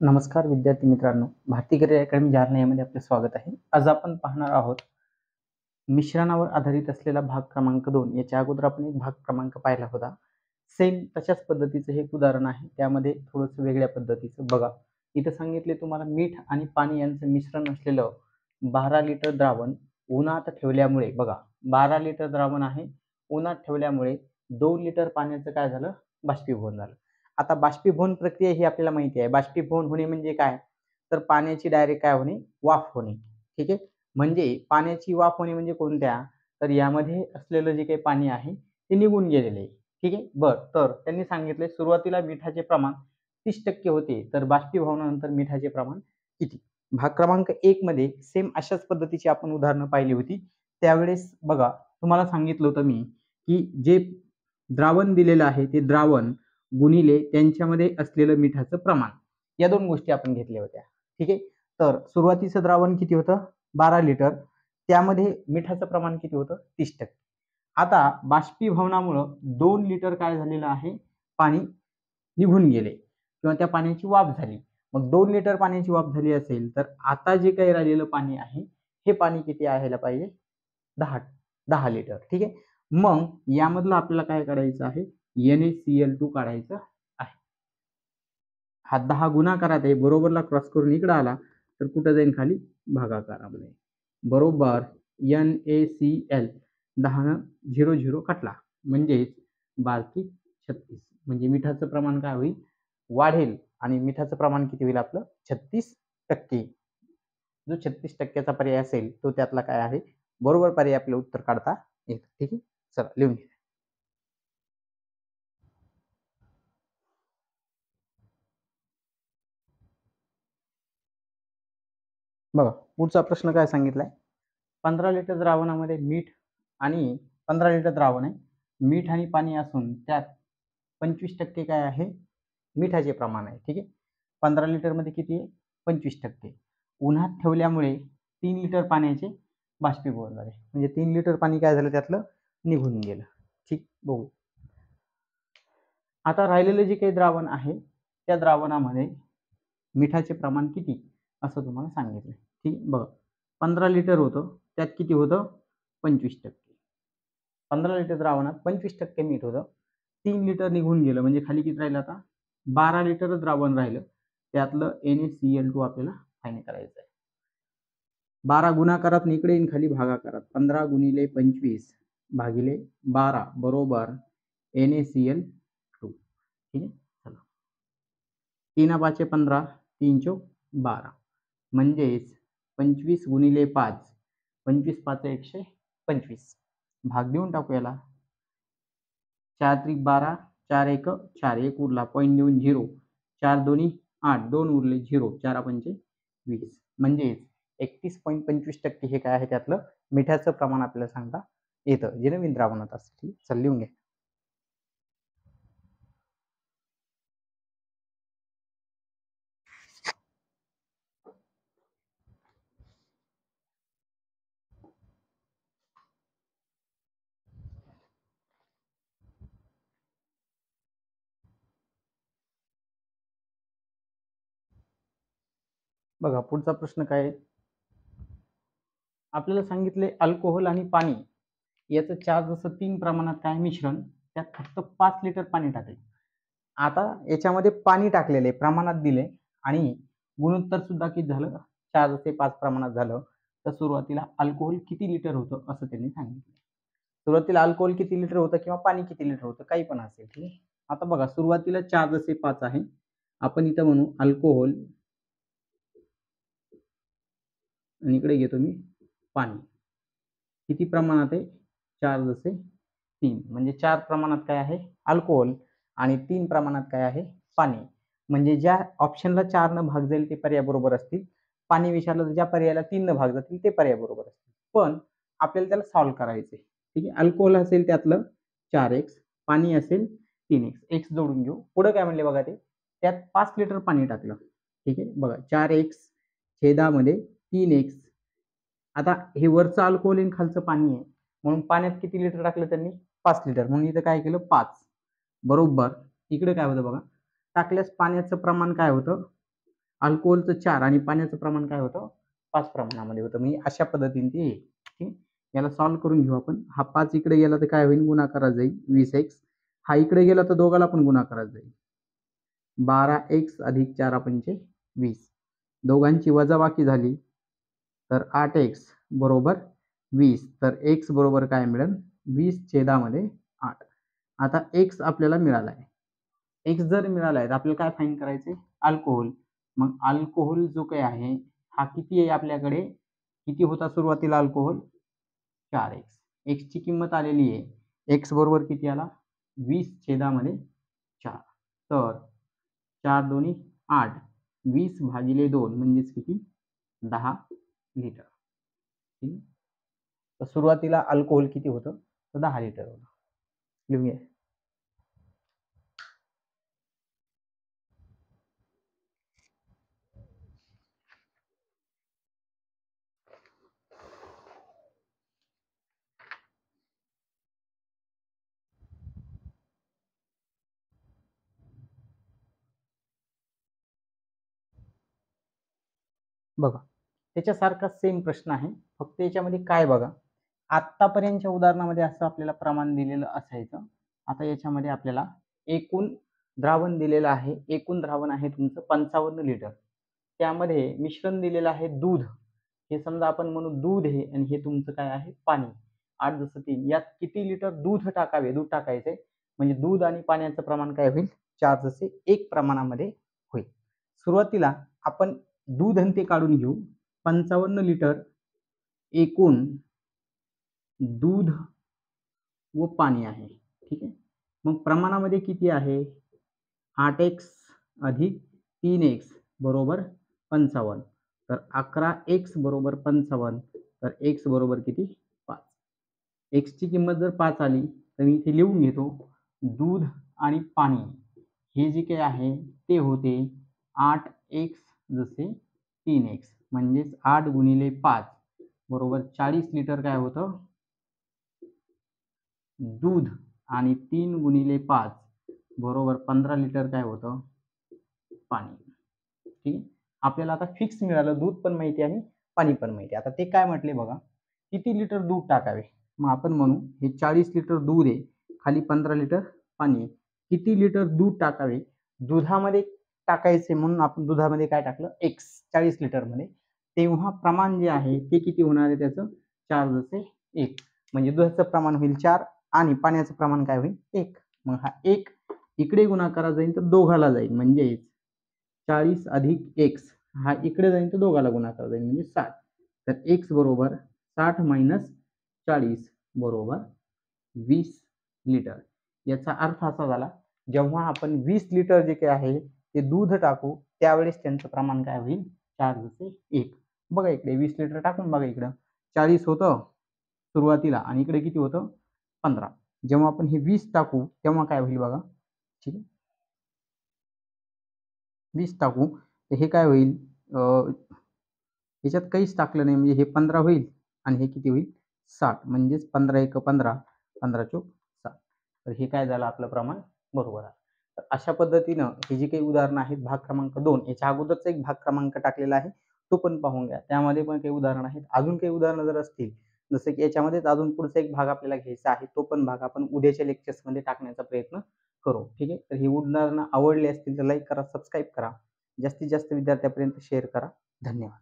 नमस्कार विद्यार्थी मित्रांनो, भारतीय करिअर अकॅडमी जालना यामध्ये आपले स्वागत आहे. आज आपण पाहणार आहोत मिश्रणावर आधारित असलेला भाग क्रमांक 2. याच्या अगोदर आपण एक भाग क्रमांक पाहिला होता. सेम तशाच पद्धतीचं हे एक उदाहरण आहे. त्यामध्ये थोडंसं वेगळ्या पद्धतीचं बघा. इथं सांगितले तुम्हाला मीठ आणि पाणी यांचं मिश्रण असलेलं 12 लिटर द्रावण उन्हात ठेवल्यामुळे बघा 12 लिटर द्रावण आहे. उन्हात ठेवल्यामुळे 2 लिटर पाण्याचं काय झालं? बाष्पीभवन झालं. आता बाष्पीभवन प्रक्रिया ही आपल्याला माहिती आहे. बाष्पीभवन होणे म्हणजे काय? तर पाण्याची डायरेक्ट काय होणे? वाफ होणे. ठीक आहे. म्हणजे पाण्याची वाफ होणे म्हणजे कोणत्या? तर यामध्ये असलेलं जे काही पाणी आहे ते निघून गेलेले आहे. ठीक आहे. बरं, तर त्यांनी सांगितले सुरुवातीला मिठाचे प्रमाण 30% होते, तर बाष्पीभवनानंतर मिठाचे प्रमाण किती? भाग क्रमांक 1 मध्ये सेम अशाच पद्धतीची आपण उदाहरणं पाहिली होती. त्यावेळेस बघा तुम्हाला सांगितलं होतं मी की जे द्रावण दिलेलं आहे ते द्रावण गुणिले त्यांच्यामध्ये असलेलं मिठाचं प्रमाण, या दोन गोष्टी आपण घेतल्या होत्या. ठीक आहे. तर सुरुवातीचं द्रावण किती होतं? 12 लिटर. त्यामध्ये मिठाचं प्रमाण किती होतं? 30%. आता बाष्पीभवनामुळं 2 लिटर काय झालेलं आहे? पाणी निघून गेले किंवा त्या पाण्याची वाफ झाली. मग 2 लिटर पाण्याची वाफ झाली असेल तर आता जे काही राहिलेलं पाणी आहे हे पाणी किती यायला पाहिजे? 10 लिटर. ठीक आहे. मग यामधलं आपल्याला काय करायचं आहे? NaCl2 काढायचं आहे. हा 10 गुणाकारात आहे, बरोबरला क्रॉस करून इकडे आला तर कुठं जाईल? खाली भागाकारामध्ये. बरोबर NaCl 10 0 0 कटला म्हणजे 12 36. म्हणजे मिठाचं प्रमाण काय होईल? वाढेल आणि मिठाचं प्रमाण किती होईल आपलं? 36%. जो 36% पर्याय असेल तो त्यातला काय आहे? बरोबर पर्याय आपलं उत्तर काढता येतं. ठीक आहे. चला लिहून घ्या. बघा पुढचा प्रश्न काय सांगितलाय? 15 लिटर द्रावणामध्ये मीठ आणि 15 लिटर द्रावण आहे. मीठ आणि पाणी असून त्यात 25% काय आहे? मिठाचे प्रमाण आहे. ठीक आहे. 15 लिटर मध्ये किती आहे? 25%. उन्हात ठेवल्यामुळे 3 लिटर पाण्याचे बाष्पीभवन झाले. म्हणजे 3 लिटर पाणी काय झालं? त्यातलं निघून गेलं. ठीक. बघू आता राहिलेलं जे काही द्रावण आहे त्या द्रावणामध्ये मिठाचे प्रमाण किती असं तुम्हाला सांगितलं. ठीक. बघा 15 लिटर होतं, त्यात किती होतं? 25%. 15 लिटर द्रावणात 25% मीठ होतं. 3 लिटर निघून गेलं म्हणजे खाली किती राहिलं? आता 12 लिटर द्रावण राहिलं. त्यातलं NaCl2 आपल्याला फाइंड करायचं आहे. 12 गुणाकारात इकडे येईन, खाली भागाकारात. 15 गुणिले 25 भागिले 12 बरोबर NaCl2. ठीक आहे. चला 3 5 15 3 चौक 12 म्हणजेच 25 गुणिले 5 25 5 125. भाग देऊन टाकू याला. 4 त्रिक 12 4 1 4 1 उरला पॉईंट देऊन 0 4 दोन्ही 8 2 उरले 0 4 पंचे 20 म्हणजेच 31.25% हे काय आहे? त्यातलं मिठाचं प्रमाण आपल्याला सांगता येतं जे नवीन द्रावणात असते. चल लिहून घ्या. बघा पुढचा प्रश्न काय आहे? आपल्याला सांगितले अल्कोहोल आणि पाणी याचं 4:3 प्रमाणात काय मिश्रण, त्यात फक्त 5 लिटर पाणी टाकले. आता याच्यामध्ये पाणी टाकलेले प्रमाणात दिले आणि गुणोत्तर सुद्धा किती झालं? 4:5 प्रमाणात झालं. तर सुरुवातीला अल्कोहोल किती लिटर होतं असं त्यांनी सांगितलं. सुरुवातीला अल्कोहोल किती लिटर होतं किंवा पाणी किती लिटर होतं काही पण असेल. ठीक आहे. आता बघा सुरुवातीला 4:5 आहे. आपण इथं म्हणू अल्कोहोल आणि इकडे घेतो मी पाणी. किती प्रमाणात आहे? 4:3. म्हणजे 4 प्रमाणात काय आहे? अल्कोहोल आणि 3 प्रमाणात काय आहे? पाणी. म्हणजे ज्या ऑप्शनला 4 न भाग जाईल ते पर्याय बरोबर असतील. पाणी विचारलं तर ज्या पर्यायाला 3 न भाग जातील ते पर्याय बरोबर असतील. पण आपल्याला त्याला सॉल्व्ह करायचे. ठीक आहे. अल्कोहोल असेल त्यातलं 4x, पाणी असेल 3x. x जोडून घेऊ. पुढे काय म्हणले बघा ते? त्यात 5 लिटर पाणी टाकलं. ठीक आहे. बघा 4x छेदामध्ये 3x. आता हे वरचं अल्कोहोल आणि खालचं पाणी आहे म्हणून पाण्यात किती लिटर टाकलं त्यांनी? 5 लिटर. म्हणून इथं काय केलं? 5 बरोबर. इकडे काय होतं बघा? टाकल्यास पाण्याचं प्रमाण काय होतं? अल्कोहोलचं 4 आणि पाण्याचं प्रमाण काय होतं 5 प्रमाणामध्ये होतं. म्हणजे अशा पद्धतीने ते येईल. ठीक. याला सॉल्व्ह करून घेऊ आपण. हा 5 इकडे गेला तर काय होईल गुणाकारात जाईल 20x. हा इकडे गेला तर दोघाला पण गुणाकारात जाईल. 12x अधिक 4 पंचे 20. दोघांची वजाबाकी झाली तर 8x बरोबर 20. तर x बरोबर काय मिळेल 20 छेदामध्ये 8. आता x आपल्याला मिळाला आहे. x जर मिळाला आहे तर आपल्याला काय फाइंड करायचे अल्कोहोल. मग अल्कोहोल जो काही आहे हा किती आहे आपल्याकडे किती होता सुरुवातीला अल्कोहोल 4x. x ची किंमत आलेली आहे x बरोबर किती आला 20 छेदामध्ये 4. तर 4 दोन्ही 8 20 भागिले 2 म्हणजेच किती 10 लिटर. ठीक. तर सुरुवातीला अल्कोहोल किती होतं तर 10 लिटर होतं. लिहून घ्या. बघा त्याच्यासारखा सेम प्रश्न आहे फक्त याच्यामध्ये काय बघा आतापर्यंतच्या उदाहरणामध्ये असं आपल्याला प्रमाण दिलेलं असायचं. आता याच्यामध्ये आपल्याला एकूण द्रावण दिलेलं आहे. एकूण द्रावण आहे तुमचं 55 लिटर. त्यामध्ये मिश्रण दिलेलं आहे दूध. हे समजा आपण म्हणू दूध आहे आणि हे तुमचं काय आहे पाणी 8:3. यात किती लिटर दूध टाकावे दूध टाकायचे म्हणजे दूध आणि पाण्याचं प्रमाण काय होईल 4:1 प्रमाणामध्ये होईल. सुरुवातीला आपण दूध आणि ते काढून घेऊ. 55 लिटर एकूण दूध व पाणी आहे. ठीक आहे. मग प्रमाणामध्ये किती आहे 8x अधिक 3x बरोबर 55. तर 11x बरोबर 55. तर x बरोबर किती 5. x ची किंमत जर 5 आली तर मी इथे लिहून घेतो दूध आणि पाणी हे जे काही आहे ते होते 8x जसे 3x म्हणजेच 8 गुणिले 5 बरोबर 40 लिटर काय होतं दूध आणि 3 गुणिले 5 बरोबर 15 लिटर काय होतं पाणी. ठीक. आपल्याला आता फिक्स मिळालं दूध पण माहिती आहे पाणी पण माहिती. आता ते काय म्हटले बघा किती लिटर दूध टाकावे. मग आपण म्हणू हे 40 लिटर दूध आहे खाली 15 लिटर पाणी आहे. किती लिटर दूध टाकावे दुधामध्ये टाकायचे म्हणून आपण दुधामध्ये काय टाकलं x 40 लिटर मध्ये. तेव्हा प्रमाण जे आहे ते किती होणार आहे त्याचं 4:1 म्हणजे दुधाचं प्रमाण होईल 4 आणि पाण्याचं प्रमाण काय होईल 1. मग हा 1 इकडे गुणाकारात जाईल तर दोघाला जाईल म्हणजे 40 अधिक x हा इकडे जाईल तर दोघाला गुणाकार जाईल म्हणजे 60. तर x बरोबर 60 मायनस 40 बरोबर 20 लिटर. याचा अर्थ असा झाला जेव्हा आपण 20 लिटर जे काही आहे ते दूध टाकू त्यावेळेस त्यांचं प्रमाण काय होईल 4:1. बघा इकडे 20 लिटर टाकून बघा इकडं 40 होतं सुरुवातीला आणि इकडे किती होतं 15. जेव्हा आपण हे 20 टाकू तेव्हा काय होईल बघा. ठीक आहे 20 टाकू तर हे काय होईल याच्यात काहीच टाकलं नाही म्हणजे हे 15 होईल आणि हे किती होईल 60 म्हणजेच 15 1 15 15 चोक 60. तर हे काय झालं आपलं प्रमाण बरोबर आहे. तर अशा पद्धतीनं हे जी काही उदाहरणं आहेत भाग क्रमांक 2 याच्या अगोदरचा एक भाग क्रमांक टाकलेला आहे तो पण पाहून घ्या. त्यामध्ये पण काही उदाहरणं आहेत. अजून काही उदाहरणं जर असतील जसं की याच्यामध्येच अजून पुढचा एक भाग आपल्याला घ्यायचा आहे तो पण भाग आपण उद्याच्या लेक्चर्समध्ये टाकण्याचा प्रयत्न करू. ठीक आहे. तर ही उदाहरणं आवडली असतील तर लाईक करा सबस्क्राईब करा जास्तीत जास्त विद्यार्थ्यांपर्यंत शेअर करा. धन्यवाद.